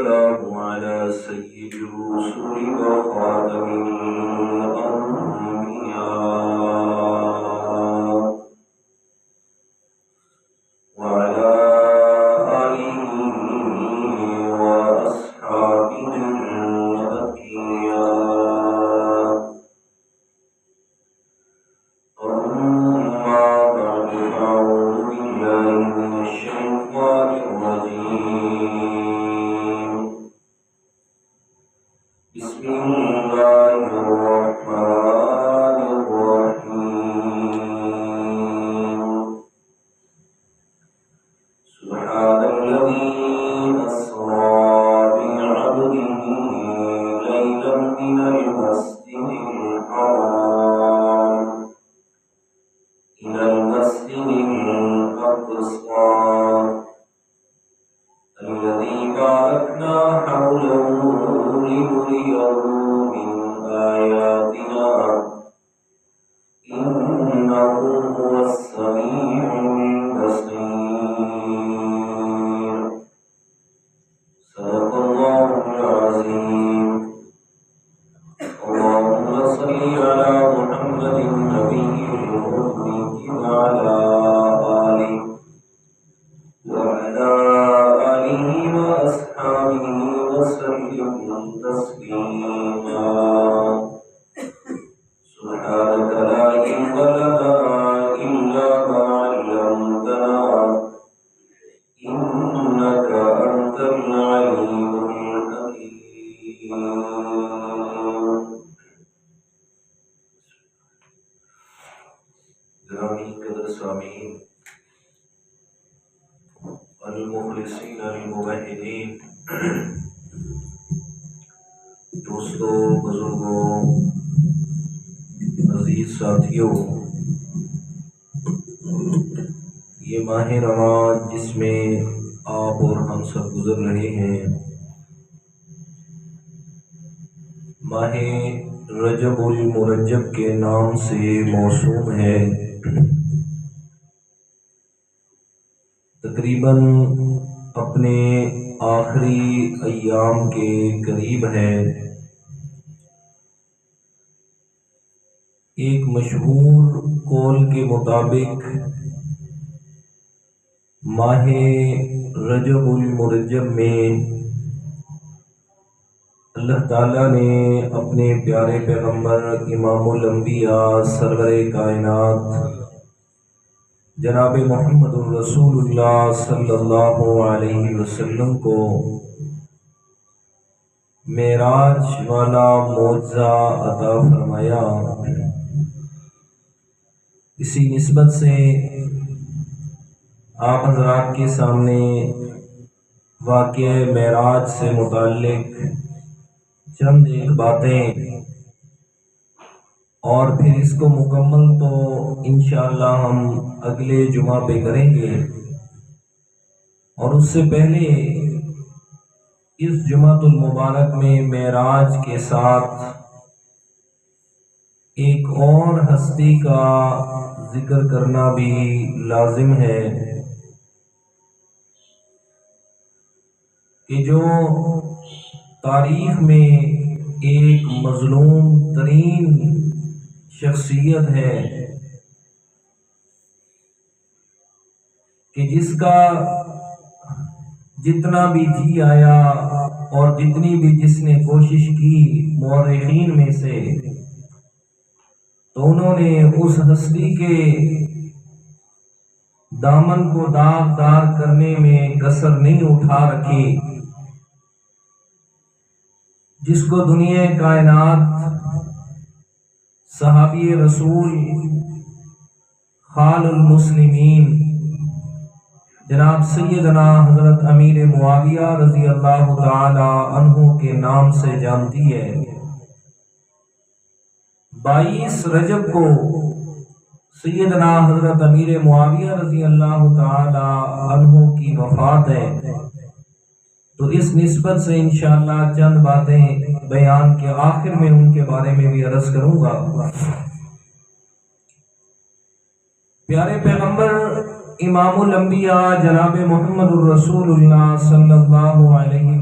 والسلام على سيد الرسل وخاتم الأنبياء وعلى آله وأصحابه الأتقياء. أما بعد فأعوذ بالله من الشيطان الرجيم. بسم الله الرحمن الرحيم. سبحان الذي أسرى بعبده ليلا من المسجد الحرام إلى المسجد الأقصى الذي باركنا حوله لنريه من آياتنا إنه هو السميع البصير. صدق الله العظيم. اللهم صل على محمد النبي الأمي وعلى آله وأصحابه وسلم تسليما. سبحانك لا علم لنا إلا ما علمتنا إنك أنت العليم الحكيم. گرامی قدر سامعین، المخلصین الموحدین، دوستوں، بزرگوں، عزیز ساتھیوں، یہ ماہ رمضان جس میں آپ اور ہم سب گزر رہے ہیں، ماہ رجب المرجب کے نام سے موسوم ہے. تقریباً اپنے آخری ایام کے قریب ہے. ایک مشہور قول کے مطابق ماہ رجب المرجب میں اللہ تعالیٰ نے اپنے پیارے پیغمبر امام الانبیاء سرور کائنات جناب محمد رسول اللہ صلی اللہ علیہ وسلم کو معراج والا معجزہ عطا فرمایا. اسی نسبت سے آپ حضرات کے سامنے واقعہ معراج سے متعلق چند ایک باتیں اور پھر اس کو مکمل تو انشاءاللہ ہم اگلے جمعہ پہ کریں گے، اور اس سے پہلے اس جمعۃ المبارک میں معراج کے ساتھ ایک اور ہستی کا ذکر کرنا بھی لازم ہے کہ جو تاریخ میں ایک مظلوم ترین شخصیت ہے کہ جس کا جتنا بھی جی آیا اور جتنی بھی جس نے کوشش کی مورخین میں سے، تو انہوں نے اس ہستی کے دامن کو داغدار کرنے میں کسر نہیں اٹھا رکھی، جس کو دنیا کائنات صحابی رسول خال المسلمین جناب سیدنا حضرت امیر معاویہ رضی اللہ تعالی عنہ کے نام سے جانتی ہے. 22 رجب کو سیدنا حضرت امیر معاویہ رضی اللہ تعالی عنہ کی وفات ہے. تو اس نسبت سے انشاءاللہ چند باتیں بیان کے آخر میں ان کے بارے میں بھی عرض کروں گا. پیارے پیغمبر امام الانبیاء جناب محمد الرسول اللہ صلی اللہ علیہ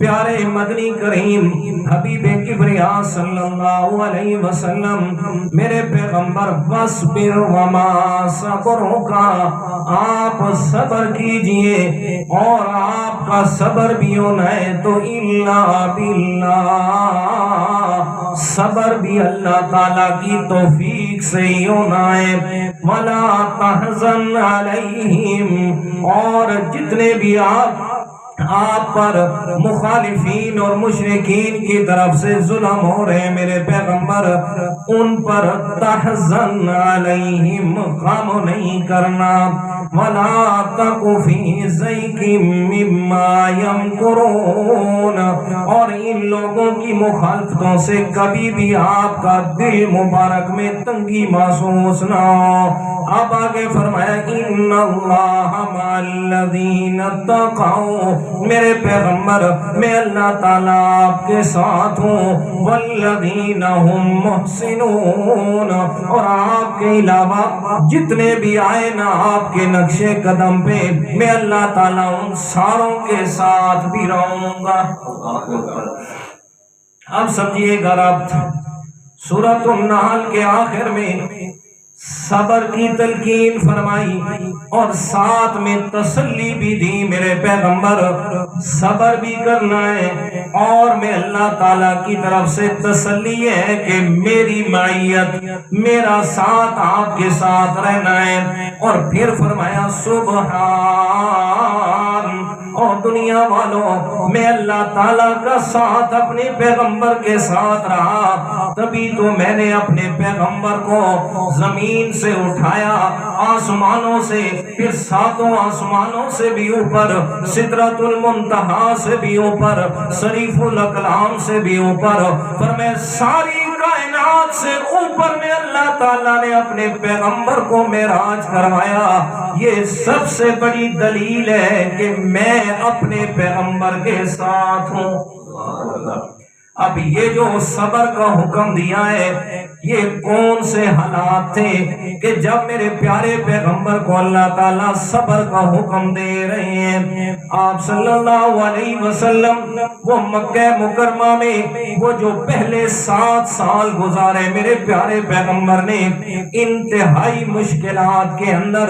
پیارے مدنی کریم حبیب کبریا صلی اللہ علیہ وسلم میرے پیغمبر وَاصْبِرْ وَمَا صَبْرُكَ، آپ صبر کیجئے اور آپ کا صبر بھی ہونا ہے تو اِلَّا بِاللَّهِ، صبر بھی اللہ تعالیٰ کی توفیق سے ہی ہونا ہے۔ وَلَا تَحْزَنْ عَلَيْهِمْ، اور جتنے بھی آپ پر مخالفین اور مشرکین کی طرف سے ظلم ہو رہے ہیں میرے پیغمبر، ان پر تحزن علیہم، غم نہیں کرنا۔ وَلَا تَكُ فِي ضَيْقٍ مِّمَّا يَمْكُرُونَ، اور ان لوگوں کی مخالفتوں سے کبھی بھی آپ کا دل مبارک میں تنگی محسوس نہ ہو۔ اب آگے فرمایا ان اللہ مع الذین اتقوا، میرے پیغمبر میں اللہ تعالیٰ آپ کے ساتھ ہوں، والذین هم محسنون، اور آپ کے علاوہ جتنے بھی آئے نا آپ کے نقش قدم پہ میں اللہ تعالیٰ ان ساروں کے ساتھ بھی رہوں گا۔ اب سمجھیے گا رب سورۃ النحل کے آخر میں صبر کی تلقین فرمائی اور ساتھ میں تسلی بھی دی میرے پیغمبر، صبر بھی کرنا ہے اور میں اللہ تعالیٰ کی طرف سے تسلی ہے کہ میری معیت، میرا ساتھ آپ کے ساتھ رہنا ہے۔ اور پھر فرمایا سبحان، اور دنیا والوں میں اللہ تعالیٰ کا ساتھ اپنے پیغمبر کے ساتھ رہا، تبھی تو میں نے اپنے پیغمبر کو زمین سے اٹھایا، آسمانوں سے، پھر ساتوں آسمانوں سے بھی اوپر، سدرۃ المنتہا سے بھی اوپر، شریف الاقلام سے بھی اوپر، پر میں ساری کائنات سے اوپر میں اللہ تعالیٰ نے اپنے پیغمبر کو معراج کروایا۔ یہ سب سے بڑی دلیل ہے کہ میں اپنے پیغمبر کے ساتھ ہوں۔ اب یہ جو صبر کا حکم دیا ہے یہ کون سے حالات تھے کہ جب میرے پیارے پیغمبر کو اللہ تعالیٰ صبر کا حکم دے رہے ہیں؟ آپ صلی اللہ علیہ وسلم وہ مکہ مکرمہ میں وہ جو پہلے 7 سال گزارے میرے پیارے پیغمبر نے انتہائی مشکلات کے اندر،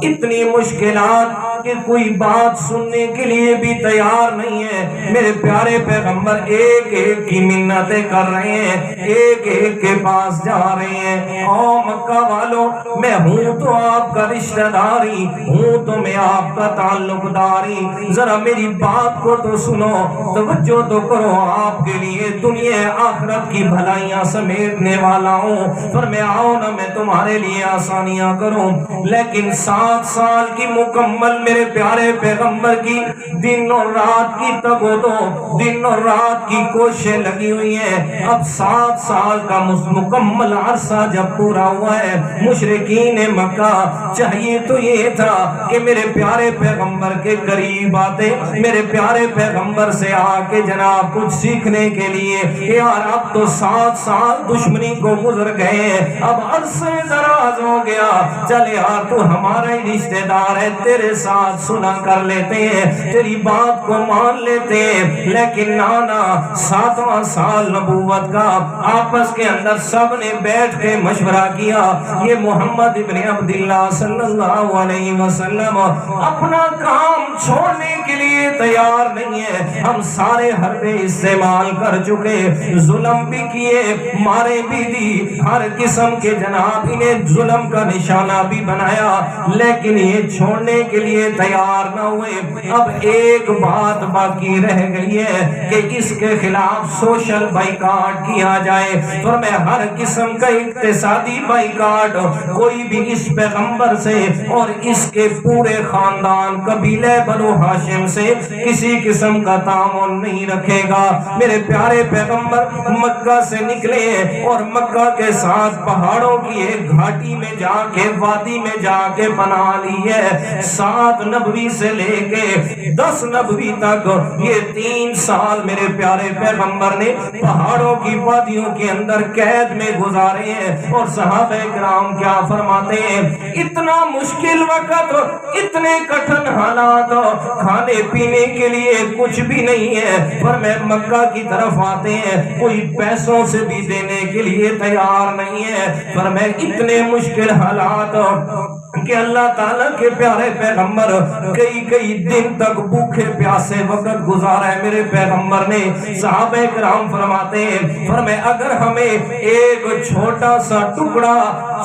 اتنی مشکلات کہ کوئی بات سننے کے لیے بھی تیار نہیں ہے۔ میرے پیارے پیغمبر ایک ایک کی منتیں کر رہے ہیں، ایک ایک کے پاس جا رہے ہیں، او مکہ والوں میں ہوں تو آپ کا رشتہ داری، ہوں تو میں آپ کا تعلق داری، ذرا میری بات کو تو سنو، توجہ تو کرو، آپ کے لیے دنیا آخرت کی بھلائیاں سمیٹنے والا ہوں، پر میں آؤ نا میں تمہارے لیے آسانیاں کروں۔ لیکن 7 سال کی مکمل میرے پیارے پیغمبر کی دن اور رات کی تگ و دو، دن اور رات کی کوششیں لگی ہوئی ہیں۔ اب 7 سال کا مکمل عرصہ جب پورا ہوا ہے، مشرکین مکہ چاہیے تو یہ تھا کہ میرے پیارے پیغمبر کے قریب آتے، میرے پیارے پیغمبر سے آ کے جناب کچھ سیکھنے کے لیے، یار اب تو 7 سال دشمنی کو گزر گئے، اب عرصے دراز ہو گیا، چل یار تو ہمارا ہی رشتہ دار ہے، تیرے ساتھ سنا کر لیتے ہیں، تیری بات کو مان لیتے ہیں۔ لیکن نانا 7واں سال نبوت کا آپس کے اندر سب نے بیٹھ کے مشورہ کیا، یہ محمد ابن عبداللہ صلی اللہ علیہ وسلم اپنا کام چھوڑنے کے لیے تیار نہیں ہے، ہم سارے حربے استعمال کر چکے، ظلم بھی کیے، مارے بھی دی، ہر قسم کے جناب انہیں ظلم کا نشانہ بھی بنایا، لیکن یہ چھوڑنے کے لیے تیار نہ ہوئے۔ اب ایک بات باقی رہ گئی ہے کہ اس کے خلاف سوشل بائیکاٹ کیا جائے، اور میں ہر قسم کا اقتصادی بائیکاٹ، کوئی بھی اس پیغمبر سے اور اس کے پورے خاندان قبیلہ بنو ہاشم سے کسی قسم کا تعاون نہیں رکھے گا۔ میرے پیارے پیغمبر مکہ سے نکلے اور مکہ کے ساتھ پہاڑوں کی ایک گھاٹی میں جا کے، وادی میں جا کے پناہ لی ہے۔ 7 7 نبوی سے لے کے 10 نبوی تک یہ 3 سال میرے پیارے پیغمبر نے پہاڑوں کی وادیوں کے اندر قید میں گزارے ہیں. اور صحابہ کرام کیا فرماتے ہیں, اتنا مشکل وقت, اتنے کٹھن حالات, کھانے پینے کے لیے کچھ بھی نہیں ہے, پر میں مکہ کی طرف آتے ہیں, کوئی پیسوں سے بھی دینے کے لیے تیار نہیں ہے, پر میں اتنے مشکل حالات کہ اللہ تعالیٰ کے پیارے پیغمبر کئی دن تک بھوکے پیاسے وقت گزارا ہے میرے پیغمبر نے. صحابہ کرام فرماتے ہیں, فرمائے اگر ہمیں ایک چھوٹا سا ٹکڑا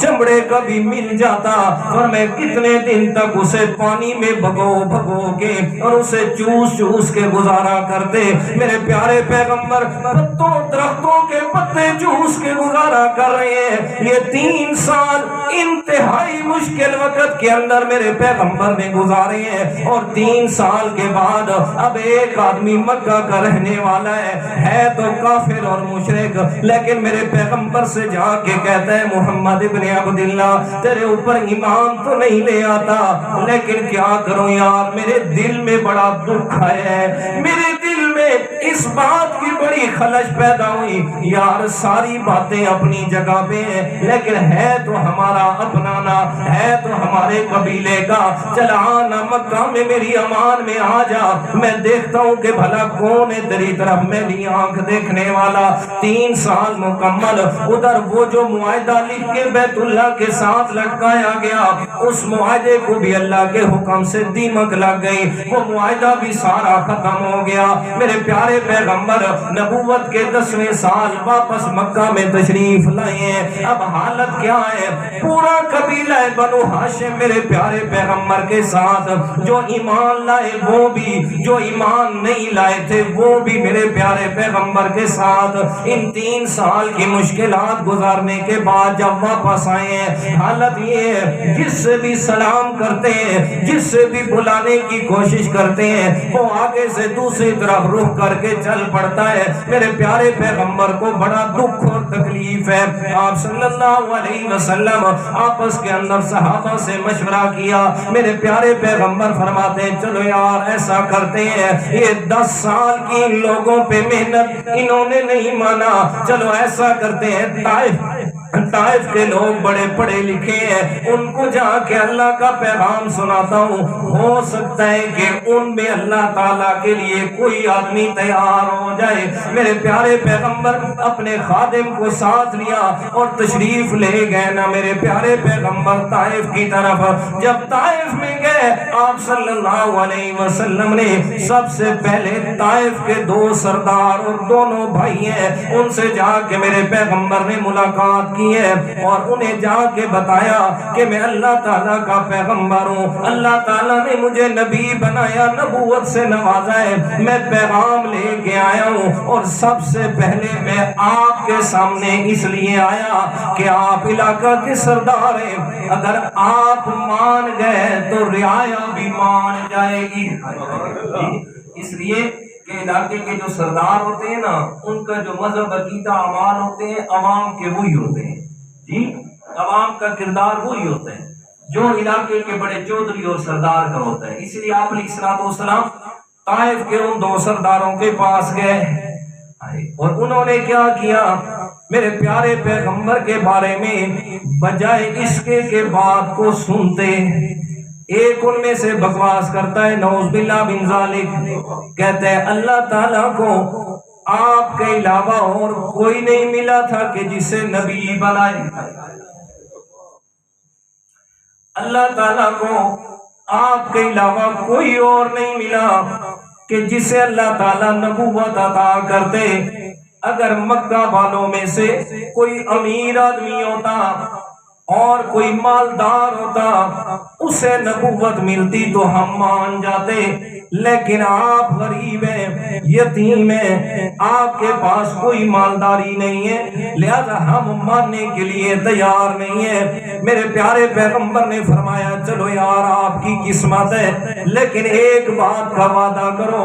چمڑے کا بھی مل جاتا, فرمائے کتنے دن تک اسے پانی میں بھگو کے اور اسے چوس کے گزارا کرتے. میرے پیارے پیغمبر پتوں درختوں کے پتے چوس کے گزارا کر رہے ہیں. یہ 3 سال انتہائی مشکل وقت کے اندر میرے پیغمبر نے گزارے ہیں. اور 3 سال کے بعد اب ایک آدمی مکہ کا رہنے والا ہے تو کافر اور مشرک, لیکن میرے پیغمبر سے جا کے کہتا ہے محمد ابن عبداللہ تیرے اوپر ایمان تو نہیں لے آتا, لیکن کیا کروں یار, میرے دل میں بڑا دکھ ہے, میرے دل میں اس بات کی بڑی خلش پیدا ہوئی, یار ساری باتیں اپنی جگہ پہ ہیں, لیکن ہے تو ہمارا اپنانا, ہے تو ہمارے قبیلے کا, چلا آنا مکہ میں میری امان میں آ جا, میں دیکھتا ہوں کہ بھلا کون ہے تیری طرف میری آنکھ دیکھنے والا. 3 سال مکمل ادھر وہ جو معاہدہ لکھ کے بیت اللہ کے ساتھ لٹکایا گیا, اس معاہدے کو بھی اللہ کے حکم سے دیمک لگ گئی, وہ معاہدہ بھی سارا ختم ہو گیا. میرے پیارے پیغمبر نبوت کے 10ویں سال واپس مکہ میں تشریف لائے ہیں. اب حالت کیا ہے, پورا قبیلہ بنو ہاشم میرے پیارے پیغمبر کے ساتھ, جو ایمان لائے وہ بھی, جو ایمان نہیں لائے تھے وہ بھی میرے پیارے پیغمبر کے ساتھ. ان 3 سال کی مشکلات گزارنے کے بعد جب واپس آئے ہیں, حالت یہ ہے جس سے بھی سلام کرتے ہیں, جس سے بھی بلانے کی کوشش کرتے ہیں, وہ آگے سے دوسری طرف رخ کر کے چل پڑتا ہے. میرے پیارے پیغمبر کو بڑا دکھ اور تکلیف ہے. آپ صلی اللہ علیہ وسلم آپس کے اندر صحابہ سے مشورہ کیا. میرے پیارے پیغمبر فرماتے ہیں چلو یار ایسا کرتے ہیں, یہ 10 سال کی ان لوگوں پہ محنت انہوں نے نہیں مانا, چلو ایسا کرتے ہیں طائف کے لوگ بڑے پڑھے لکھے ہیں, ان کو جا کے اللہ کا پیغام سناتا ہوں, ہو سکتا ہے کہ ان میں اللہ تعالیٰ کے لیے کوئی آدمی تیار ہو جائے. میرے پیارے پیغمبر اپنے خادم کو ساتھ لیا اور تشریف لے گئے نا میرے پیارے پیغمبر طائف کی طرف. جب طائف میں گئے آپ صلی اللہ علیہ وسلم نے سب سے پہلے طائف کے 2 سردار اور دونوں بھائی ہیں ان سے جا کے میرے پیغمبر نے ملاقات کی ہے, اور انہیں جا کے بتایا کہ میں اللہ تعالیٰ کا پیغمبر ہوں, اللہ تعالیٰ نے مجھے نبی بنایا, نبوت سے نوازا ہے, میں پیغام لے کے آیا ہوں, اور سب سے پہلے میں آپ کے سامنے اس لیے آیا کہ آپ علاقہ کے سردار ہیں, اگر آپ مان گئے تو رعایا بھی مان جائے گی. اس لیے کہ علاقے کے جو سردار ہوتے ہیں نا, ان کا جو مذہب عقیدہ اعمال ہوتے ہیں عوام کے وہی ہوتے ہیں. جی عوام کا کردار وہی ہوتا ہے جو علاقے کے بڑے چودھری اور سردار کا ہوتا ہے. اس لیے آپ علیہ الصلوۃ والسلام طائف کے ان 2 سرداروں کے پاس گئے, اور انہوں نے کیا کیا, میرے پیارے پیغمبر کے بارے میں بجائے اس کے بات کو سنتے, ایک ان میں سے بکواس کرتا ہے نعوذ باللہ من ذالک, کہتے ہیں اللہ تعالیٰ کو آپ کے علاوہ اور کوئی نہیں ملا تھا کہ جسے نبی بنائے. اللہ تعالیٰ کو آپ کے علاوہ کوئی اور نہیں ملا کہ جسے اللہ تعالیٰ نبوت عطا کرتے. اگر مکہ والوں میں سے کوئی امیر آدمی ہوتا اور کوئی مالدار ہوتا اسے نبوت ملتی تو ہم مان جاتے, لیکن آپ غریب ہیں, یتیم ہیں, آپ کے پاس کوئی مالداری نہیں ہے, لہذا ہم ماننے کے لیے تیار نہیں ہیں. میرے پیارے پیغمبر نے فرمایا چلو یار آپ کی قسمت ہے, لیکن ایک بات کا وعدہ کرو,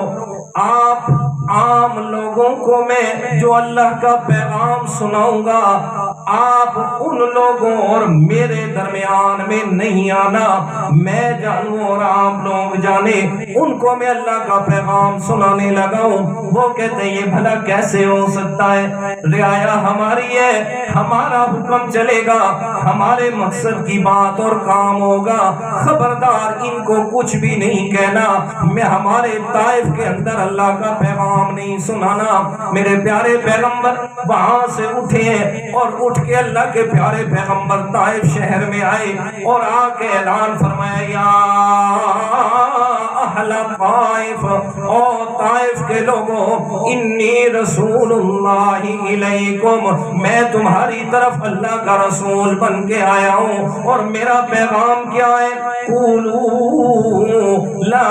آپ عام لوگوں کو میں جو اللہ کا پیغام سناؤں گا، آپ ان لوگوں اور میرے درمیان میں نہیں آنا، میں جانوں اور آپ لوگ جانے، ان کو میں اللہ کا پیغام سنانے لگا ہوں۔ وہ کہتے ہیں یہ بھلا کیسے ہو سکتا ہے؟ رعایا ہماری ہے، ہمارا حکم چلے گا، ہمارے مقصد کی بات اور کام ہوگا، خبردار ان کو کچھ بھی نہیں کہنا، میں ہمارے طائف کے اندر اللہ کا پیغام نہیں سنانا۔ میرے پیارے پیغمبر وہاں سے اٹھے اور اٹھ کے اللہ کے پیارے پیغمبر طائف شہر میں آئے اور آ کے اعلان فرمایا، یا اہل طائف، او طائف کے لوگوں، انی رسول اللہ الیکم، میں تمہاری طرف اللہ کا رسول بن کے آیا ہوں، اور میرا پیغام کیا ہے؟ قولوا لا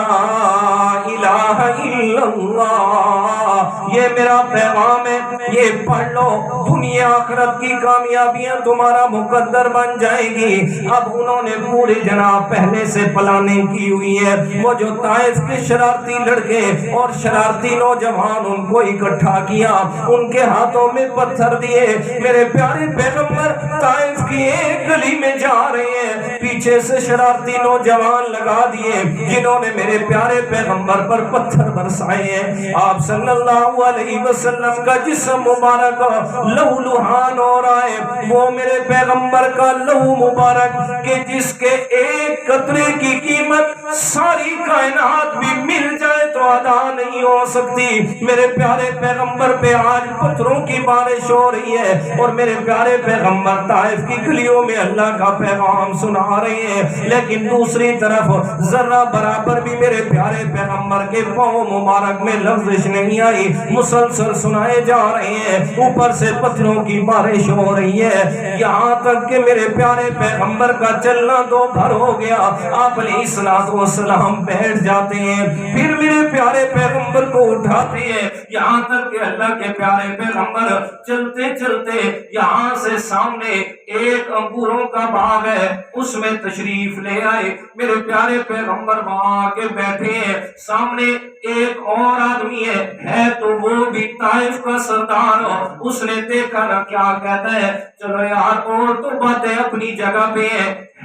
الہ الا اللہ، یہ میرا پیغام ہے، یہ پڑھ لو، دنیا آخرت کی کامیابیاں تمہارا مقدر بن جائے گی۔ اب انہوں نے پورے جناب پہلے سے پلاننگ کی ہوئی ہے، وہ جو طائف کے شرارتی لڑکے اور شرارتی نوجوان، ان کو اکٹھا کیا، ان کے ہاتھوں میں پتھر دیے۔ میرے پیارے پیغمبر طائف کی ایک گلی میں جا رہے ہیں، پیچھے سے شرارتی نوجوان لگا دیے جنہوں نے میرے پیارے پیغمبر پر پتھر برسائے ہیں۔ آپ صلی اللہ علیہ وسلم کا جسم مبارک لہو لہان ہو رہا ہے، وہ میرے پیغمبر کا لہو مبارک کہ جس کے ایک قطرے کی قیمت ساری کائنات بھی مل جائے تو ادا نہیں ہو سکتی۔ میرے پیارے پیغمبر پہ آج پتھروں کی بارش ہو رہی ہے، اور میرے پیارے پیغمبر طائف کی گلیوں میں اللہ کا پیغام سنا رہے ہیں، لیکن دوسری طرف ذرہ برابر بھی میرے پیارے پیغمبر کے پاؤں مبارک میں لفظش نہیں آئی، مسلسل سنائے جا رہے ہیں، اوپر سے پتھروں کی بارش ہو رہی ہے، یہاں تک کہ میرے پیارے پیغمبر کا چلنا دو بھر ہو گیا۔ آپ علیہ السلام بیٹھ جاتے ہیں، پھر میرے پیارے پیغمبر کو اٹھاتے ہیں، یہاں تک کہ اللہ کے پیارے پیغمبر چلتے چلتے یہاں سے سامنے ایک انگوروں کا باغ ہے، اس میں تشریف لے آئے۔ میرے پیارے پیغمبر وہاں کے بیٹھے ہیں، سامنے ایک اور آدمی ہے تو وہ بھی طائف کا سردار، اس نے دیکھا نا کیا کہتا ہے، چلو یار اور تو باتیں اپنی جگہ پہ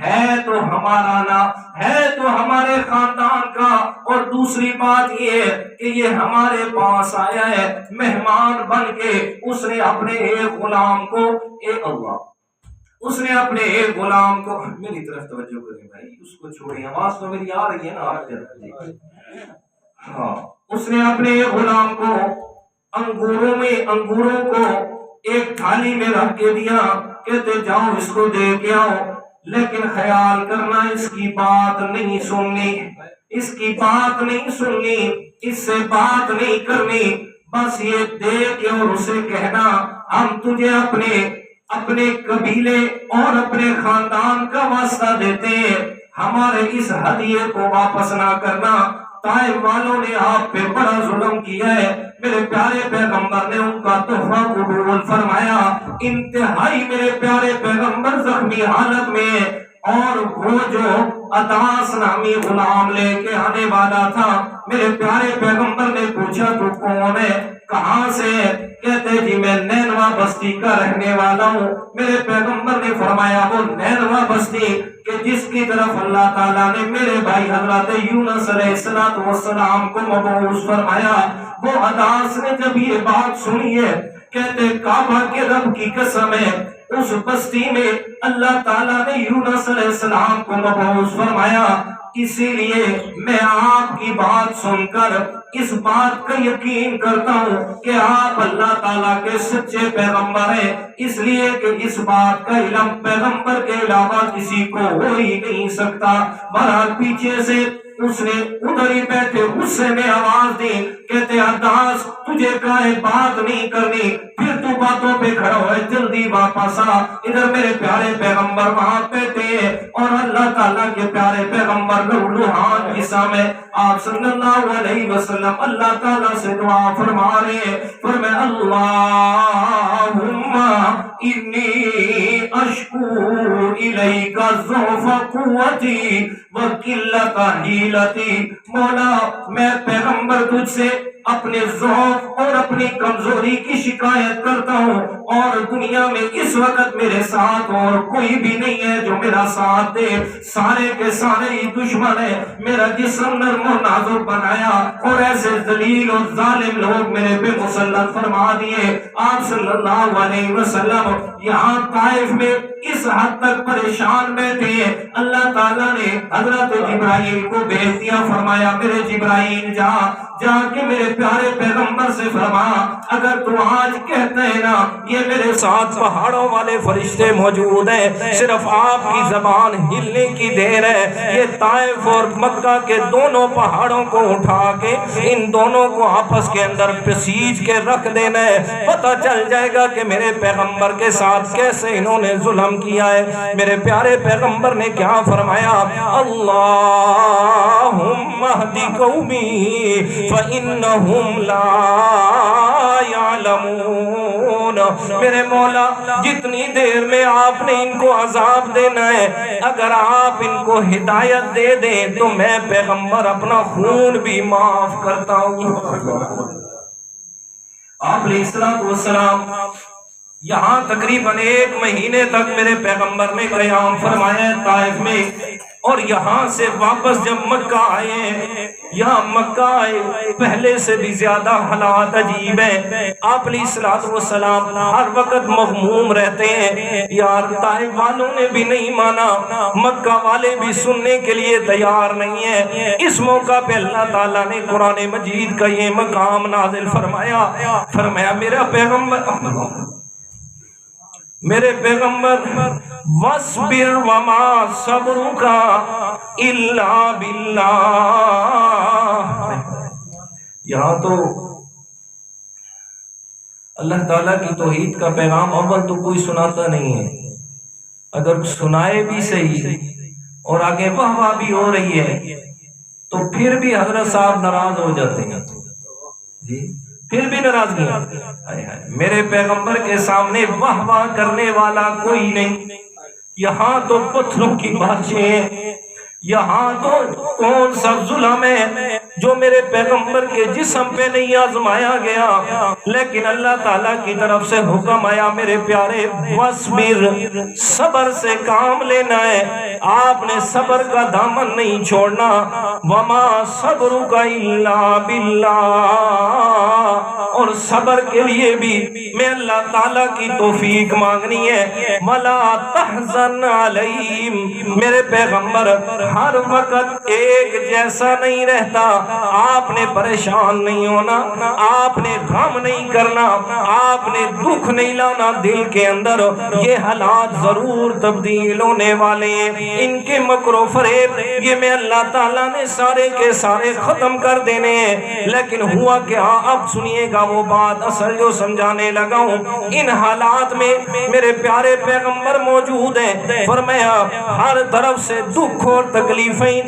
ہے تو ہمارا نا ہے تو ہمارے خاندان کا، اور دوسری بات یہ ہے کہ یہ ہمارے پاس آیا ہے مہمان بن کے۔ اس نے اپنے ایک غلام کو، اے اللہ، اس نے اپنے ایک غلام کو، میری طرف توجہ کریں بھائی، اس کو چھوڑیں، آواز تو میری آ رہی ہے نا آپ جلدی، ہاں، اس نے اپنے ایک غلام کو انگوروں کو ایک تھالی میں رکھ کے دیا، کہتے جاؤ اس کو دے کے آؤ، لیکن خیال کرنا اس کی بات نہیں سننی، اس کی بات نہیں سننی، اس سے بات نہیں کرنی، بس یہ دے کے اور اسے کہنا ہم تجھے اپنے قبیلے اور اپنے خاندان کا واسطہ دیتے ہیں، ہمارے اس ہدیے کو واپس نہ کرنا۔ طائف والوں نے آپ پہ بڑا ظلم کیا ہے، میرے پیارے پیغمبر نے ان کا تحفہ قبول فرمایا۔ انتہائی میرے پیارے پیغمبر زخمی حالت میں، اور وہ جو عطاس نامی غلام لے کے آنے والا تھا، میرے پیارے پیغمبر نے پوچھا تو کون ہے، کہاں سے؟ کہتے جی میں نینوا بستی کا رہنے والا ہوں۔ میرے پیغمبر نے فرمایا وہ نینوا بستی کہ جس کی طرف اللہ تعالیٰ نے میرے بھائی حضرت یونس علیہ السلام کو مبعوث فرمایا، وہ عطاس نے جب یہ بات سنی ہے، کہتے کعبہ کے رب کی قسم ہے، اس بستی میں اللہ تعالیٰ نے یونس علیہ السلام کو مبعوث فرمایا، اسی لیے میں آپ کی بات سن کر اس بات کا یقین کرتا ہوں کہ آپ اللہ تعالیٰ کے سچے پیغمبر ہیں، اس لیے کہ اس بات کا علم پیغمبر کے علاوہ کسی کو ہو ہی نہیں سکتا۔ بہرحال پیچھے سے اس نے ادھر ہی بیٹھے غصے میں آواز دی، کہتے عطاس تجھے کہے بات نہیں کرنی، پھر تو باتوں پہ کھڑا ہوئے، جلدی واپس آ۔ ادھر میرے پیارے پیغمبر وہاں بیٹھے ہیں، اور اللہ تعالیٰ کے پیارے پیغمبر لوحان کی سامنے آپ صلی اللہ علیہ وسلم اللہ تعالیٰ سے دعا فرما رہے ہیں، فرمائے اللہم انی اشکو الیک ضعف قوتی وقلت حیلتی، مولا میں پیغمبر تجھ سے اپنے ضعف اور اپنی کمزوری کی شکایت کرتا ہوں، اور دنیا میں اس وقت میرے ساتھ اور کوئی بھی نہیں ہے جو میرا ساتھ دے، سارے کے سارے ہی دشمن ہیں، میرا جسم نرم و نازک بنایا اور ایسے ذلیل اور ظالم لوگ میرے پہ مسلط فرما دیے۔ آپ صلی اللہ علیہ وسلم یہاں طائف میں اس حد تک پریشان بیٹھے ہیں، اللہ تعالیٰ نے حضرت جبرائیل کو بھیج دیا، فرمایا میرے جبرائیل جا کے میرے پیارے پیغمبر سے فرما، اگر تو آج کہتے ہیں نا یہ میرے ساتھ پہاڑوں والے فرشتے موجود ہیں، صرف آپ کی زبان ہلنے کی دیر ہے، یہ طائف اور مکہ کے دونوں پہاڑوں کو اٹھا کے ان دونوں کو آپس کے اندر پسیج کے رکھ دینا ہے، پتہ چل جائے گا کہ میرے پیغمبر کے ساتھ کیسے انہوں نے ظلم کیا ہے۔ میرے پیارے پیغمبر نے کیا فرمایا؟ اللہم اہدی قومی فَإِنَّهُمْ لَا يَعْلَمُونَ۔ میرے مولا جتنی دیر میں آپ نے ان کو عذاب دینا ہے، اگر آپ ان کو ہدایت دے دیں تو میں پیغمبر اپنا خون بھی معاف کرتا ہوں۔ آپ علیہ السلام یہاں تقریباً 1 مہینے تک میرے پیغمبر نے قیام فرمایا طائف میں، اور یہاں سے واپس جب مکہ آئے، یہاں مکہ آئے پہلے سے بھی زیادہ حالات عجیب ہیں۔ آپ علیہ السلام ہر وقت مغموم رہتے ہیں، یار طائف والوں نے بھی نہیں مانا، مکہ والے بھی سننے کے لیے تیار نہیں ہیں۔ اس موقع پہ اللہ تعالیٰ نے قرآن مجید کا یہ مقام نازل فرمایا میرے پیغمبر وَاصْبِرْ وَمَا صَبْرُكَ إِلَّا بِاللَّهِ۔ یہاں تو اللہ تعالیٰ کی توحید کا پیغام اول تو کوئی سناتا نہیں ہے، اگر سنائے بھی صحیح اور آگے واہ بھی ہو رہی ہے تو پھر بھی حضرت صاحب ناراض ہو جاتے ہیں، جی پھر بھی ناراضگی۔ میرے پیغمبر کے سامنے واہ واہ کرنے والا کوئی نہیں، یہاں تو پتھروں کی بارشیں ہیں، یہاں تو کون سا ظلم ہے جو میرے پیغمبر کے جسم پہ نہیں آزمایا گیا، لیکن اللہ تعالیٰ کی طرف سے حکم آیا میرے پیارے وَاصْبِرْ، صبر سے کام لینا ہے، آپ نے صبر کا دامن نہیں چھوڑنا، وَمَا صَبْرُكَ إِلَّا بِاللَّهِ، اور صبر کے لیے بھی میں اللہ تعالیٰ کی توفیق مانگنی ہے، وَلَا تَحْزَنْ عَلَيْهِمْ۔ میرے پیغمبر ہر وقت ایک جیسا نہیں رہتا، آپ نے پریشان نہیں ہونا، آپ نے غم نہیں کرنا، آپ نے دکھ نہیں لانا دل کے اندر، یہ حالات ضرور تبدیل ہونے والے ہیں، ان کے مکر و فریب یہ میں اللہ تعالیٰ نے سارے کے سارے ختم کر دینے ہیں۔ لیکن ہوا کیا، اب سنیے گا وہ بات اصل جو سمجھانے لگا ہوں۔ ان حالات میں میرے پیارے پیغمبر موجود ہیں، فرمایا ہر طرف سے دکھ اور تکلیفیں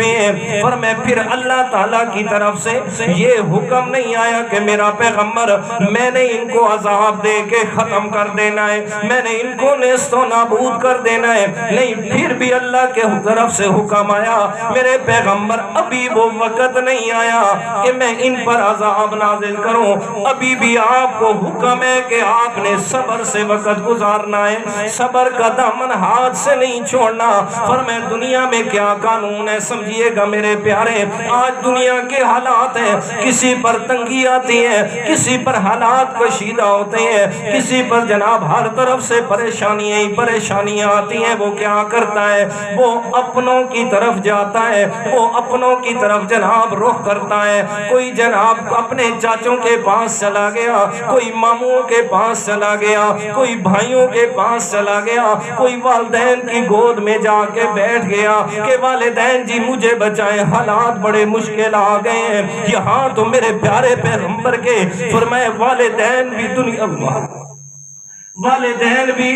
ہیں، پر میں پھر اللہ تعالیٰ کی طرف سے یہ حکم نہیں آیا کہ میرا پیغمبر میں نے ان کو عذاب دے کے ختم کر دینا ہے، میں نے ان کو نیست و نابود کر دینا ہے، نہیں، پھر بھی اللہ کے طرف سے حکم آیا میرے پیغمبر ابھی وہ وقت نہیں آیا کہ میں ان پر عذاب نازل کروں، ابھی بھی آپ کو حکم ہے کہ آپ نے صبر سے وقت گزارنا ہے، صبر کا دامن ہاتھ سے نہیں چھوڑنا۔ فرمائے دنیا میں کیا قانون ہے سمجھیے گا میرے پیارے، آج دنیا کے حالات ہیں، کسی پر تنگی آتی ہے، کسی پر حالات کشیدہ ہوتے ہیں، کسی پر جناب ہر طرف سے پریشانیاں آتی ہیں، وہ کیا کرتا ہے، وہ اپنوں کی طرف جاتا ہے، وہ اپنوں کی طرف جناب رخ کرتا ہے، کوئی جناب اپنے چاچوں کے پاس چلا گیا، کوئی ماموں کے پاس چلا گیا، کوئی بھائیوں کے پاس چلا گیا، کوئی والدین کی گود میں جا کے بیٹھ گیا کہ والدین جی مجھے بچائیں، حالات بڑے مشکل آ گئے ہیں۔ یہاں تو میرے پیارے پیغمبر کے فرمائے والدین بھی والدین بھی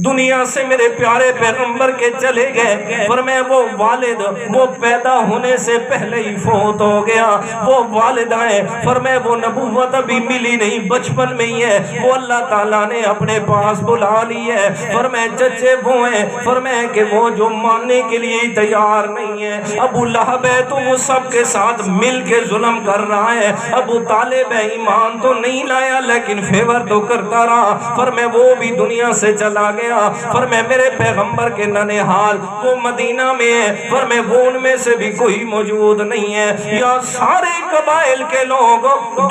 دنیا سے میرے پیارے پیغمبر کے چلے گئے، فرمایا وہ والد وہ پیدا ہونے سے پہلے ہی فوت ہو گیا، وہ والدائیں فرمایا وہ نبوت ابھی ملی نہیں، بچپن میں ہی ہے، وہ اللہ تعالیٰ نے اپنے پاس بلا لی ہے۔ فرمایا چچے وہ ہیں، فرمایا کہ وہ جو ماننے کے لیے تیار نہیں ہے۔ ابو لہب ہے تو وہ سب کے ساتھ مل کے ظلم کر رہا ہے، ابو طالب ہے ایمان تو نہیں لایا لیکن فیور تو کرتا رہا، فرمایا وہ بھی دنیا سے چلا گیا۔ فرمایا میرے پیغمبر کے ننہال وہ مدینہ میں ہے، فرمایا وہ ان میں سے بھی کوئی موجود نہیں ہے، یا سارے قبائل کے لوگ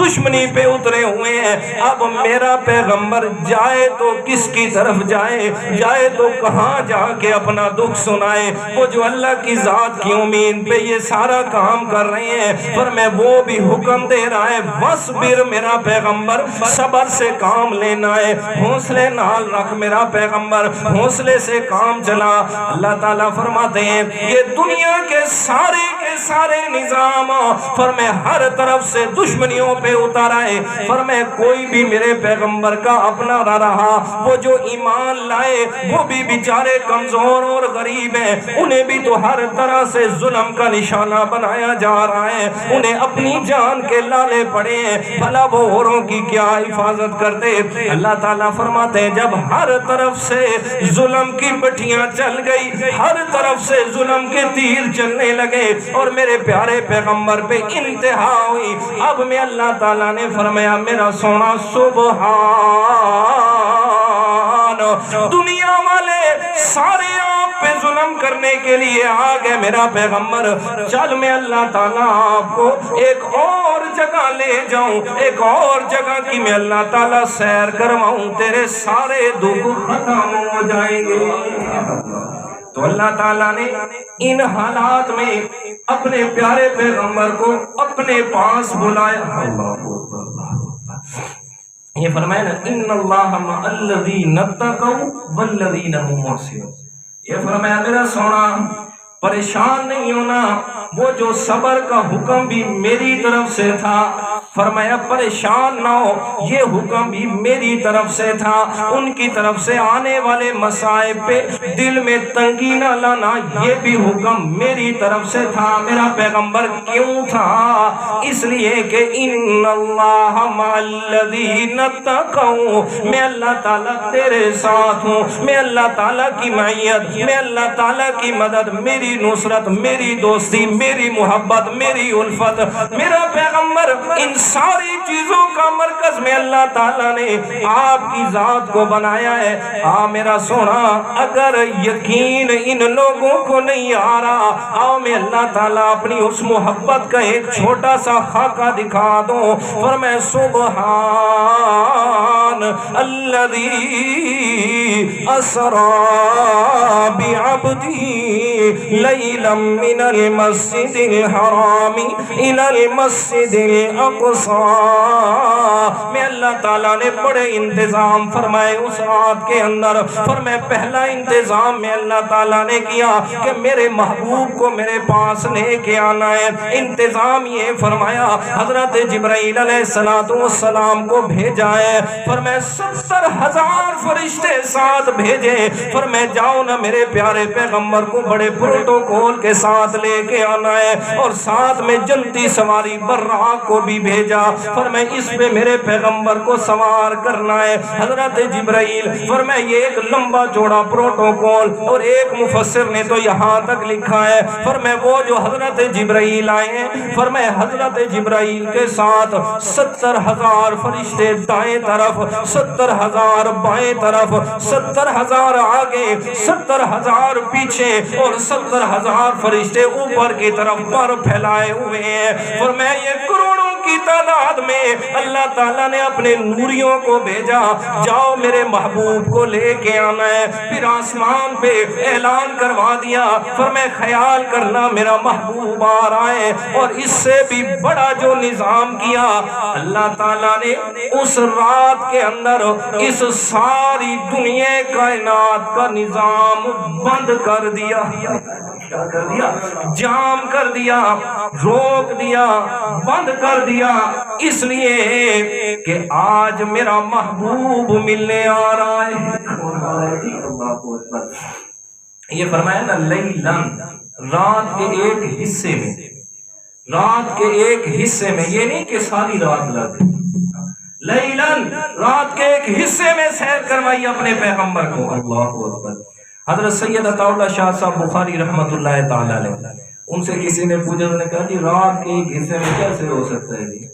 دشمنی پہ اترے ہوئے ہیں۔ اب میرا پیغمبر جائے تو کس کی طرف جائے، جائے تو کہاں جا کے اپنا دکھ سنائے؟ وہ جو اللہ کی ذات کی امید پہ یہ سارا کام کر رہے ہیں، فرمایا وہ بھی حکم دے رہا ہے وَاصْبِرْ، میرا پیغمبر صبر سے کام لینا ہے، حوصلے نال رکھ میرا پیغمبر، حوصلے سے کام چلا۔ اللہ تعالیٰ فرماتے ہیں یہ دنیا کے سارے نظام فرمایا ہر طرف سے دشمنیوں پہ اتار آئے، فرمایا کوئی بھی میرے پیغمبر کا اپنا نہ رہا، وہ جو ایمان لائے وہ بھی بیچارے کمزور اور غریب ہیں، انہیں بھی تو ہر طرح سے ظلم کا نشانہ بنایا جا رہا ہے، انہیں اپنی جان کے لالے پڑے ہیں، بھلا وہ اوروں کی کیا حفاظت کرتے؟ اللہ تعالیٰ فرماتے ہیں جب ہر طرف سے ظلم کی بٹھیاں چل گئی، ہر طرف سے ظلم کے تیر چلنے لگے اور میرے پیارے پیغمبر پہ انتہا ہوئی، اب میں اللہ تعالیٰ نے فرمایا میرا سونا سبحان، دنیا والے سارے آپ پہ ظلم کرنے کے لیے آ گئے، میرا پیغمبر چل میں اللہ تعالیٰ آپ کو ایک اور جگہ لے جاؤں، ایک اور جگہ کی میں اللہ تعالیٰ سیر کرواؤں، تیرے سارے دکھ ختم ہو جائیں گے۔ تو اللہ تعالیٰ نے ان حالات میں اپنے پیارے پیغمبر کو اپنے پاس بلایا۔ یہ فرمایا نا ان اللہ مع الذین اتقوا والذین هم محسنون، یہ فرمایا میرا سونا پریشان نہیں ہونا، وہ جو صبر کا حکم بھی میری طرف سے تھا، فرمایا پریشان نہ ہو، یہ حکم بھی میری طرف سے تھا، ان کی طرف سے آنے والے مصائب پہ دل میں تنگی نہ لانا، یہ بھی حکم میری طرف سے تھا۔ میرا پیغمبر کیوں تھا؟ اس لیے کہ ان اللہ مع الذین اتقوا، میں اللہ تعالیٰ تیرے ساتھ ہوں، میں اللہ تعالیٰ کی معیت، میں اللہ تعالیٰ کی مدد، میری نصرت، میری دوستی، میری محبت، میری الفت، میرا پیغمبر ان ساری چیزوں کا مرکز میں اللہ تعالیٰ نے آپ کی ذات کو بنایا ہے۔ آ میرا سونا اگر یقین ان لوگوں کو نہیں آ رہا، آؤ میں اللہ تعالیٰ اپنی اس محبت کا ایک چھوٹا سا خاکہ دکھا دوں۔ فرمائے سبحان الذی اسری بعبدی لیلا من المسجد الحرام الى المسجد الاقصی، میں اللہ تعالیٰ نے بڑے انتظام فرمائے اس رات کے اندر۔ فرمائے پہلا انتظام میں اللہ تعالیٰ نے کیا کہ میرے محبوب کو میرے پاس لے کے آنا ہے، انتظام یہ فرمایا حضرت جبرائیل علیہ السلام کو بھیجا ہے، فرمائے 70,000 فرشتے ساتھ بھیجے، فرمائے جاؤ نا میرے پیارے پیغمبر کو بڑے پروٹوکول کے ساتھ لے کے آنا ہے، اور ساتھ میں جنتی سواری براق کو بھی بھیجا، فرمائے اس پہ میرے پیغمبر کو سوار کرنا ہے۔ حضرت جبرائیل فرمائے یہ ایک لمبا چوڑا پروٹوکول، اور ایک مفسر نے تو یہاں تک لکھا ہے، فرمائے وہ جو حضرت جبرائیل آئے ہیں، فرمائے حضرت جبرائیل کے ساتھ 70,000 فرشتے دائیں طرف، 70,000 بائیں طرف، 70,000 آگے، 70,000 پیچھے، اور 70,000 فرشتے اوپر کی طرف پر پھیلائے ہوئے ہیں۔ فرمایا یہ کروڑوں کی تعداد میں اللہ تعالیٰ نے اپنے نوریوں کو بھیجا، جاؤ میرے محبوب کو لے کے آنا ہے۔ پھر آسمان پہ اعلان کروا دیا، فرمایا خیال کرنا میرا محبوب آ رہا ہے، اور اس سے بھی بڑا جو نظام کیا اللہ تعالیٰ نے اس رات کے اندر اس ساری دنیا کائنات کا نظام بند کر دیا۔ کیا کر دیا؟ جام کر دیا، روک دیا، بند کر دیا، اس لیے کہ آج میرا محبوب ملنے آ رہا ہے۔ یہ فرمایا نا لیلن، رات کے ایک حصے میں، رات کے ایک حصے میں، یہ نہیں کہ ساری رات لگ، لیلن رات کے ایک حصے میں سیر کروائی اپنے پیغمبر کو۔ اللہ اکبر۔ حضرت سید عطا اللہ شاہ صاحب بخاری رحمت اللہ تعالی علیہ، ان سے کسی نے پوچھا، انہوں نے کہا جی رات کے ایک حصے میں کیسے ہو سکتا ہے جی،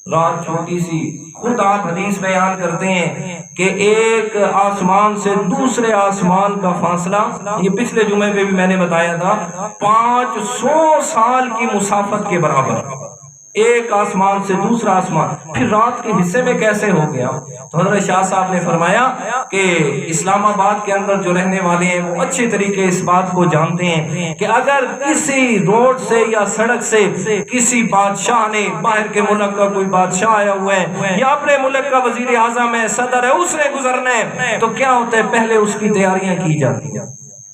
رات چھوٹی سی، خود آپ حدیث بیان کرتے ہیں کہ ایک آسمان سے دوسرے آسمان کا فاصلہ، یہ پچھلے جمعے پہ بھی میں نے بتایا تھا، 500 سال کی مسافت کے برابر، ایک آسمان سے دوسرا آسمان، پھر رات کے حصے میں کیسے ہو گیا؟ تو حضرت شاہ صاحب نے فرمایا کہ اسلام آباد کے اندر جو رہنے والے ہیں وہ اچھے طریقے اس بات کو جانتے ہیں کہ اگر کسی روڈ سے یا سڑک سے کسی بادشاہ نے، باہر کے ملک کا کوئی بادشاہ آیا ہوا ہے یا اپنے ملک کا وزیر اعظم ہے، صدر ہے، اس نے گزرنا ہے تو کیا ہوتا ہے؟ پہلے اس کی تیاریاں کی جاتی ہیں،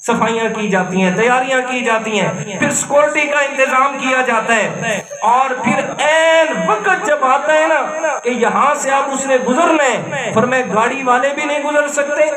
صفائیاں کی جاتی ہیں، تیاریاں کی جاتی ہیں، پھر سیکورٹی کا انتظام کیا جاتا ہے، اور پھر عین وقت جب آتا ہے نا کہ یہاں سے اب اس نے گزرنا ہے، فرمایا گاڑی والے بھی نہیں گزر سکتے،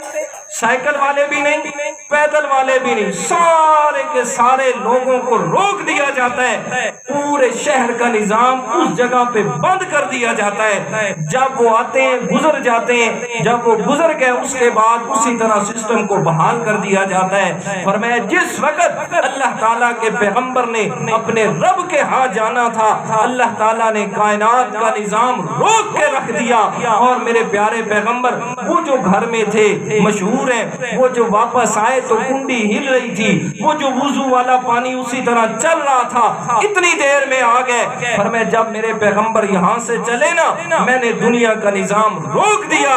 سائیکل والے بھی نہیں، پیدل والے بھی نہیں، سارے کے سارے لوگوں کو روک دیا جاتا ہے، پورے شہر کا نظام اس جگہ پہ بند کر دیا جاتا ہے، جب وہ آتے ہیں گزر جاتے ہیں، جب وہ گزر گئے اس کے بعد اسی طرح سسٹم کو بحال کر دیا جاتا ہے۔ فرمایا جس وقت اللہ تعالیٰ کے پیغمبر نے اپنے رب کے ہاں جانا تھا، اللہ تعالیٰ نے کائنات کا نظام روک کے رکھ دیا، اور میرے پیارے پیغمبر وہ جو گھر میں تھے مشہور ہیں، وہ جو واپس آئے تو کنڈی ہل رہی تھی، وہ جو وضو والا پانی اسی طرح چل رہا تھا، اتنی دیر میں آ گئے۔ فرمایا جب میرے پیغمبر یہاں سے چلے نا، میں نے دنیا کا نظام روک دیا،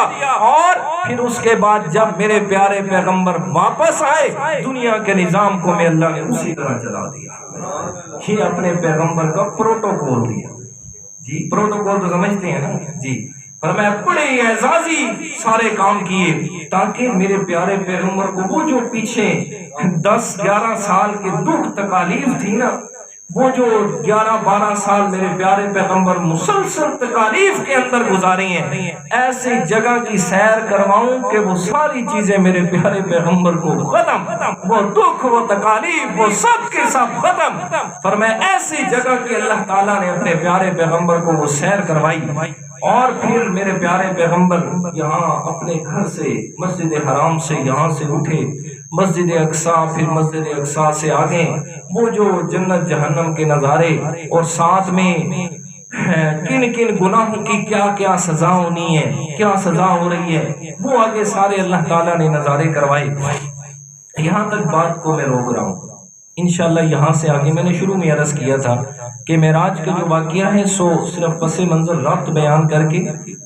اور پھر اس کے بعد جب میرے پیارے پیغمبر واپس آئے، دنیا کے نظام کو میں اللہ نے اسی طرح چلا دیا۔ یہ اپنے پیغمبر کا پروٹوکول دیا جی، پروٹوکول تو سمجھتے ہیں نا جی، پر میں بڑے اعزازی سارے کام کیے تاکہ میرے پیارے پیغمبر کو وہ جو پیچھے 10-11 سال کے دکھ تکالیف تھی نا، وہ جو 11-12 سال میرے پیارے پیغمبر مسلسل تکالیف کے اندر گزارے ہیں، ایسی جگہ کی سیر کرواؤں کہ وہ ساری چیزیں میرے پیارے پیغمبر کو ختم، وہ دکھ، وہ تکالیف، وہ سب کے سب ختم۔ فرمایا ایسی جگہ کی اللہ تعالیٰ نے اپنے پیارے پیغمبر کو وہ سیر کروائی، اور پھر میرے پیارے پیغمبر یہاں اپنے گھر سے، مسجد حرام سے یہاں سے اٹھے، مسجد اقصیٰ، پھر مسجد اقصیٰ سے آگے وہ جو جنت جہنم کے نظارے، اور ساتھ میں کن کن گناہوں کی کیا کیا سزا ہونی ہے، کیا سزا ہو رہی ہے، وہ آگے سارے اللہ تعالیٰ نے نظارے کروائے۔ یہاں تک بات کو میں روک رہا ہوں، انشاءاللہ یہاں سے آگے میں نے شروع میں عرض کیا تھا کہ معراج کا جو واقعہ ہے سو صرف پس منظر ربط بیان کر کے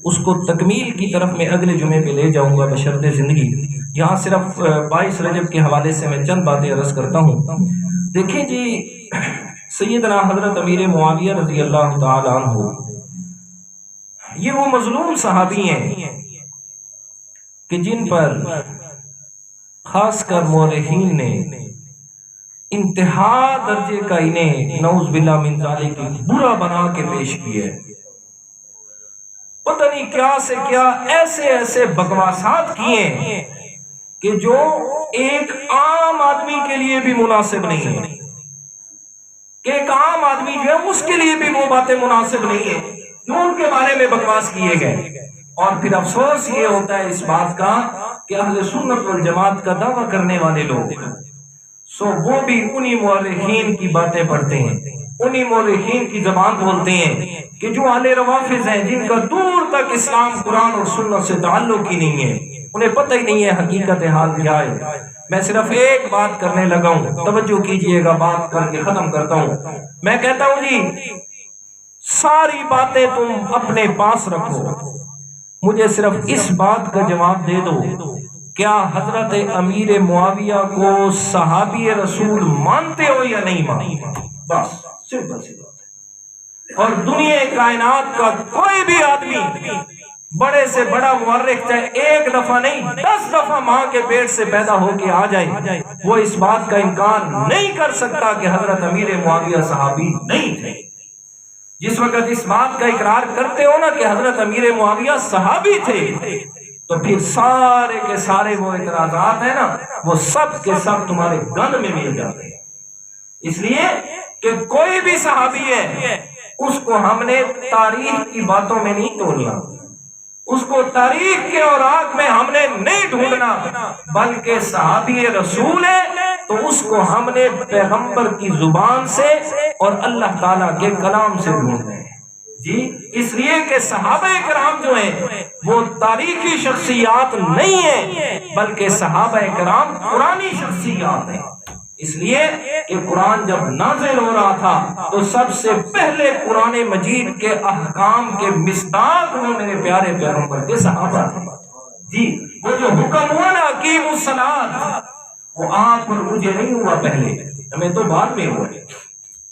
اس کو تکمیل کی طرف میں اگلے جمعے پہ لے جاؤں گا بشرط زندگی۔ یہاں صرف 22 رجب کے حوالے سے میں چند باتیں عرض کرتا ہوں۔ دیکھیں جی، سیدنا حضرت امیر معاویہ رضی اللہ تعالی عنہ، یہ وہ مظلوم صحابی ہیں کہ جن پر خاص کر مورخین نے انتہا درجے کا انہیں نعوذ باللہ من ذالک برا بنا کے پیش کیا ہے۔ پتہ نہیں کیا سے کیا ایسے ایسے بکواسات کیے ہیں کہ جو ایک عام آدمی کے لیے بھی مناسب نہیں ہے، کہ ایک عام آدمی جو ہے اس کے لیے بھی وہ باتیں مناسب نہیں ہے جو ان کے بارے میں بکواس کیے گئے۔ اور پھر افسوس یہ ہوتا ہے اس بات کا کہ اہل سنت والجماعت کا دعویٰ کرنے والے لوگ سو وہ بھی انہی مورخین کی باتیں پڑھتے ہیں، انہی مورخین کی زبان بولتے ہیں کہ جو اہل روافظ ہیں، جن کا دور تک اسلام، قرآن اور سنت سے تعلق ہی نہیں ہے، انہیں پتہ ہی نہیں ہے حقیقت حال کیا ہے۔ میں صرف ایک بات کرنے لگا ہوں، توجہ کیجئے گا، بات کر کے ختم کرتا ہوں۔ میں کہتا ہوں جی ساری باتیں تم اپنے پاس رکھو، مجھے صرف اس بات کا جواب دے دو، کیا حضرت امیر معاویہ کو صحابی رسول مانتے ہو یا نہیں مانتے؟ بس سمپل سی بات ہے۔ اور دنیا کائنات کا کوئی بھی آدمی، بڑے سے بڑا مورخ، چاہے ایک دفعہ نہیں 10 دفعہ ماں کے پیٹ سے پیدا ہو کے آ جائے، وہ اس بات کا انکار نہیں کر سکتا کہ حضرت امیر معاویہ صحابی نہیں تھے۔ جس وقت اس بات کا اقرار کرتے ہو نا کہ حضرت امیر معاویہ صحابی تھے، تو پھر سارے کے سارے وہ اعتراضات ہیں نا، وہ سب کے سب تمہارے گن میں مل جاتے ہیں۔ اس لیے کہ کوئی بھی صحابی ہے، اس کو ہم نے تاریخ کی باتوں میں نہیں تولنا، اس کو تاریخ کے اوراق میں ہم نے نہیں ڈھونڈنا، بلکہ صحابی رسول ہے تو اس کو ہم نے پیغمبر کی زبان سے اور اللہ تعالیٰ کے کلام سے ڈھونڈنا ہے۔ جی، اس لیے کہ صحابہ کرام جو ہیں وہ تاریخی شخصیات نہیں ہیں، بلکہ صحابہ کرام قرآنی شخصیات ہیں۔ اس لیے کہ قرآن جب نازل ہو رہا تھا تو سب سے پہلے قرآن مجید کے احکام کے مصداق وہ میرے پیارے پیغمبر کے صحابہ تھے۔ جی، وہ جو حکم ہوا نا اقیموا الصلاۃ، وہ آپ اور مجھے نہیں ہوا پہلے، ہمیں تو بعد میں ہوا۔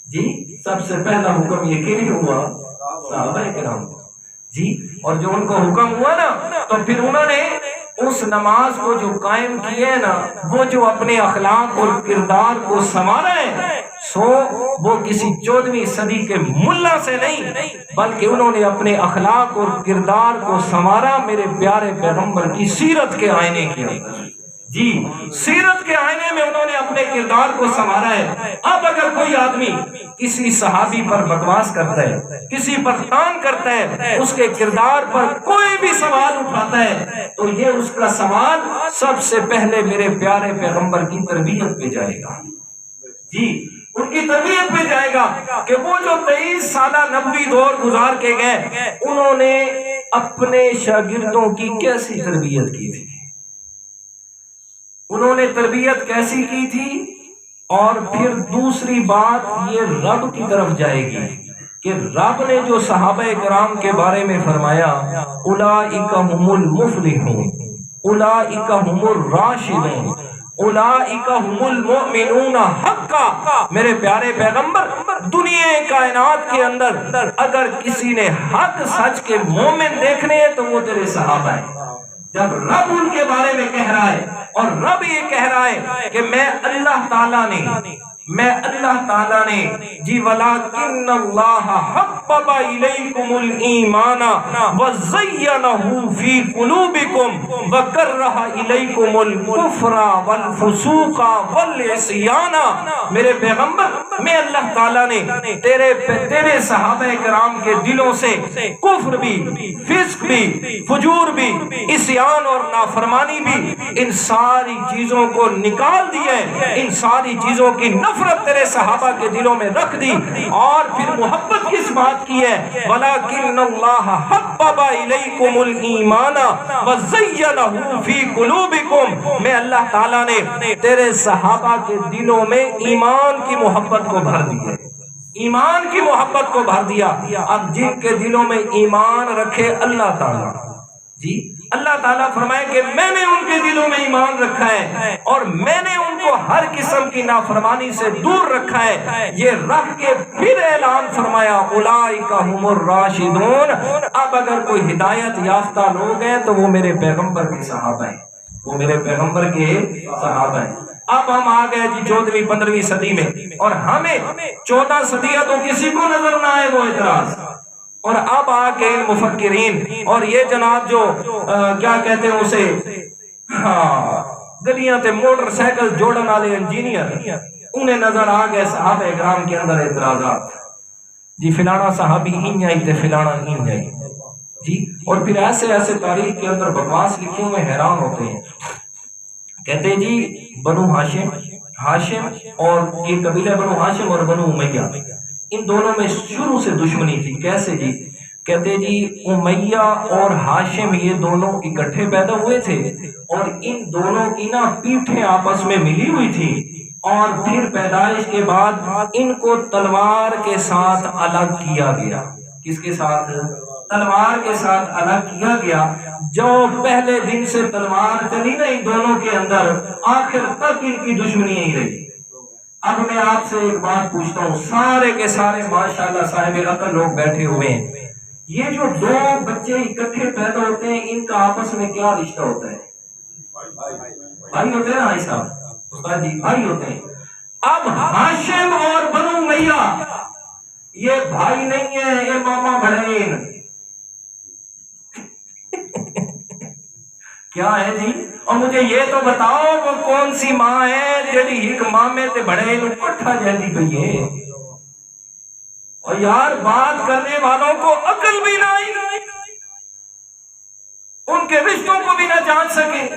جی، سب سے پہلا حکم یہ کہ نہیں ہوا صحابہ کرام۔ جی، اور جو ان کو حکم ہوا نا تو پھر انہوں نے اس نماز کو جو قائم کیے نا، وہ جو اپنے اخلاق اور کردار کو سنوارا ہے، سو وہ کسی 14ویں صدی کے ملا سے نہیں، بلکہ انہوں نے اپنے اخلاق اور کردار کو سنوارا میرے پیارے پیغمبر کی سیرت کے آئینے کے اندر۔ جی، سیرت کے آئینے میں انہوں نے اپنے کردار کو سنوارا ہے۔ اب اگر کوئی آدمی کسی صحابی پر بکواس کرتا ہے، کسی پر تان کرتا ہے، اس کے کردار پر کوئی بھی سوال اٹھاتا ہے، تو یہ اس کا سوال سب سے پہلے میرے پیارے پیغمبر کی تربیت پہ جائے گا۔ جی، ان کی تربیت پہ جائے گا کہ وہ جو 23 سالہ نبوی دور گزار کے گئے، انہوں نے اپنے شاگردوں کی کیسی تربیت کی تھی، انہوں نے تربیت کیسی کی تھی۔ اور پھر دوسری بات یہ رب کی طرف جائے گی کہ رب نے جو صحابہ کرام کے بارے میں فرمایا، اولئک هم المفلحون، اولئک هم الراشدون، اولئک هم المؤمنون حقا۔ میرے پیارے پیغمبر، دنیا کائنات کے اندر اگر کسی نے حق سچ کے مومن دیکھنے ہیں تو وہ تیرے صحابہ ہیں۔ جب رب ان کے بارے میں کہہ رہا ہے اور رب یہ کہہ رہا ہے کہ میں اللہ تعالیٰ نے جی وَلَٰكِنَّ اللَّهَ حَبَّبَ إِلَيْكُمُ الْإِيمَانَ وَزَيَّنَهُ فِي قُلُوبِكُمْ وَكَرَّهَ إِلَيْكُمُ الْكُفْرَ وَالْفُسُوقَ وَالْعِصْيَانَ۔ میرے پیغمبر، میں اللہ تعالیٰ نے تیرے صحابہ کرام کے دلوں سے کفر بھی، فسق بھی، فجور بھی، عصیان اور نافرمانی بھی، ان ساری چیزوں کو نکال دیا ہے، ان ساری چیزوں کی نفرت تیرے صحابہ کے دلوں میں رکھ دی۔ اور پھر محبت کس بات کی ہے؟ وَلَٰكِنَّ اللَّهَ حَبَّبَ إِلَيْكُمُ الْإِيمَانَ وَزَيَّنَهُ فِي قُلُوبِكُمْ۔ میں اللہ تعالیٰ نے تیرے صحابہ کے دلوں میں ایمان کی محبت کو بھر دی ہے، ایمان کی محبت کو بھر دیا۔ اب جن کے دلوں میں ایمان رکھے اللہ تعالیٰ، جی اللہ تعالیٰ فرمائے کہ میں نے ان کے دلوں میں ایمان رکھا ہے اور میں نے ان کو ہر قسم کی نافرمانی سے دور رکھا ہے، یہ رکھ کے پھر اعلان فرمایا اولئک هم الراشدون۔ اب اگر کوئی ہدایت یافتہ لوگ ہیں تو وہ میرے پیغمبر کے صحابہ ہیں، وہ میرے پیغمبر کے صحابہ ہیں۔ اب ہم آ گئے جی 14ویں 15ویں صدی میں، اور ہمیں 14 صدیاں تو کسی کو نظر نہ آئے وہ اعتراض۔ اور اب آ کے مفکرین اور یہ جناب جو کیا کہتے ہیں اسے، گلیاں تے موٹر سائیکل جوڑن والے انجینئر، انہیں نظر آ گئے صحابہ کرام کے اندر اعتراضات، جی فلانا صحابی این آئی تے فلانا این آئی، جی اور پھر ایسے ایسے تاریخ کے اندر بکواس لکھے ہوئے حیران ہوتے ہیں۔ کہتے ہیں جی بنو ہاشم اور یہ قبیلہ بنو ہاشم اور بنو امیہ، ان دونوں میں شروع سے دشمنی تھی۔ کیسے جی؟ کہتے جی امیہ اور ہاشم یہ دونوں اکٹھے پیدا ہوئے تھے اور ان دونوں کی نا پیٹھیں آپس میں ملی ہوئی تھی، اور پھر پیدائش کے بعد ان کو تلوار کے ساتھ الگ کیا گیا۔ کس کے ساتھ؟ تلوار کے ساتھ الگ کیا گیا۔ جو پہلے دن سے تلوار چلی نا ان دونوں کے اندر، آخر تک ان کی دشمنی ہی رہی۔ اب میں آپ سے ایک بات پوچھتا ہوں، سارے کے سارے ماشاءاللہ صاحب عقل لوگ بیٹھے ہوئے ہیں، یہ جو دو بچے اکٹھے پیدا ہوتے ہیں ان کا آپس میں کیا رشتہ ہوتا ہے؟ بھائی ہوتے ہیں نا بھائی صاحب، استاد جی بھائی ہوتے ہیں. اب ہاشم اور بنو امیہ یہ بھائی نہیں ہے، یہ ماما بہن. کیا ہے جی؟ اور مجھے یہ تو بتاؤ وہ کون سی ماں ہے جیڑی ایک مامے تے بڑے نو پٹھا جاندی پئی ہے؟ اور یار بات کرنے والوں کو عقل بھی نہ آئی، ان کے رشتوں کو بھی نہ جان سکے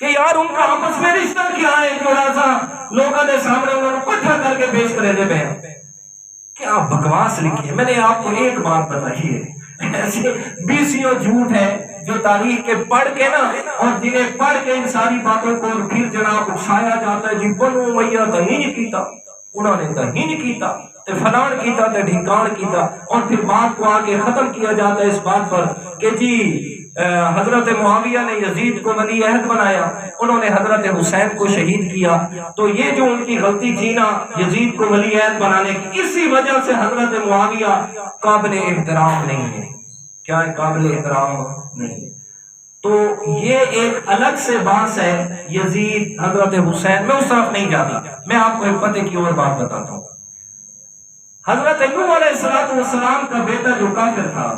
کہ یار ان کا آپس میں رشتہ کیا ہے، تھوڑا سا لوگوں کے سامنے انہوں کو پٹھا کر کے پیش کرے دے بہن. کیا بکواس لکھی ہے. میں نے آپ کو ایک بات بتائی ہے، ایسے بیسیوں جھوٹ ہے جو تاریخ کے پڑھ کے نا، اور جنہیں پڑھ کے ان ساری باتوں کو پھر جناب اکسایا جاتا ہے جی بنو امیہ تو نہیں کیتا، انہوں نے تو نہیں کیتا، تے فلان کیتا تے ڈھنکان کیتا، اور پھر بات کو آگے ختم کیا جاتا ہے اس بات پر کہ جی حضرت معاویہ نے یزید کو ولی عہد بنایا، انہوں نے حضرت حسین کو شہید کیا، تو یہ جو ان کی غلطی تھی نا یزید کو ولی عہد بنانے کی، اسی وجہ سے حضرت معاویہ قابل احترام نہیں ہے. کیا ہے؟ قابل احترام نہیں. تو یہ ایک الگ سے بات ہے یزید حضرت حسین. میں اس طرف نہیں جاتا، میں آپ کو ایک پتے کی اور بات بتاتا ہوں. حضرت نوح علیہ السلام کا بیٹا جو کافر تھا،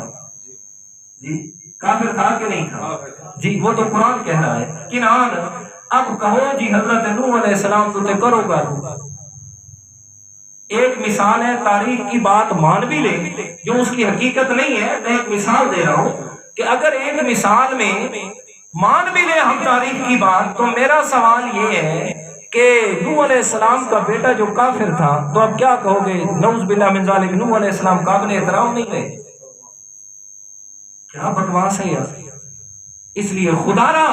جی کافر تھا کہ نہیں تھا؟ جی وہ تو قرآن کہہ رہا ہے کنعان. اب کہو جی حضرت نوح علیہ السلام تو تے کرو گا. ایک مثال ہے، تاریخ کی بات مان بھی لے جو اس کی حقیقت نہیں ہے. میں ایک مثال دے رہا ہوں کہ اگر ایک مثال میں مان بھی لے ہم تاریخ کی بات، تو میرا سوال یہ ہے کہ نوح علیہ السلام کا بیٹا جو کافر تھا، تو اب کیا کہو گے؟ نعوذ باللہ من ذالک، نوح علیہ السلام قابل احترام نہیں ہے؟ کیا بکواس ہے یار. اس لیے خدا را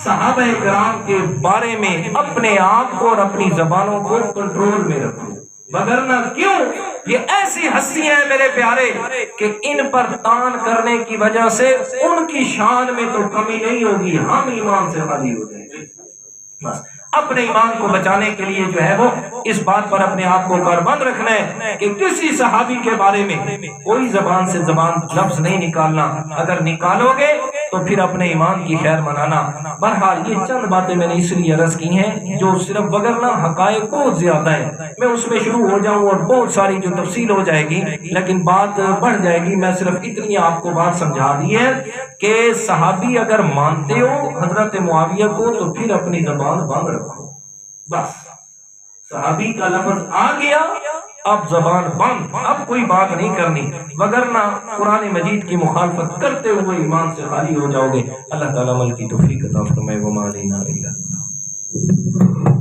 صحابہ کرام کے بارے میں اپنے آپ کو اور اپنی زبانوں کو کنٹرول میں رکھو، وگرنہ کیوں یہ ایسی ہستیاں ہیں میرے پیارے کہ ان پر تان کرنے کی وجہ سے ان کی شان میں تو کمی نہیں ہوگی، ہم ایمان سے خالی ہو جائیں گے. بس اپنے ایمان کو بچانے کے لیے جو ہے وہ اس بات پر اپنے آپ کو کاربند رکھنا ہے کہ کسی صحابی کے بارے میں کوئی زبان سے زبان لفظ نہیں نکالنا. اگر نکالو گے تو پھر اپنے ایمان کی خیر منانا. بہرحال یہ چند باتیں میں نے اس لیے عرض کی ہیں جو صرف وگرنہ حقائق بہت زیادہ ہیں. میں اس میں شروع ہو جاؤں اور بہت ساری جو تفصیل ہو جائے گی لیکن بات بڑھ جائے گی. میں صرف اتنی آپ کو بات سمجھا دی ہے کہ صحابی اگر مانتے ہو حضرت معاویہ کو تو پھر اپنی زبان بند رکھو. بس صحابی کا لفظ آ گیا، اب زبان بند، اب کوئی بات نہیں کرنی، وگرنہ قرآن مجید کی مخالفت کرتے ہوئے ایمان سے خالی ہو جاؤ گے. اللہ تعالیٰ عمل کی توفیق عطا فرمائے. وما علینا الا البلاغ.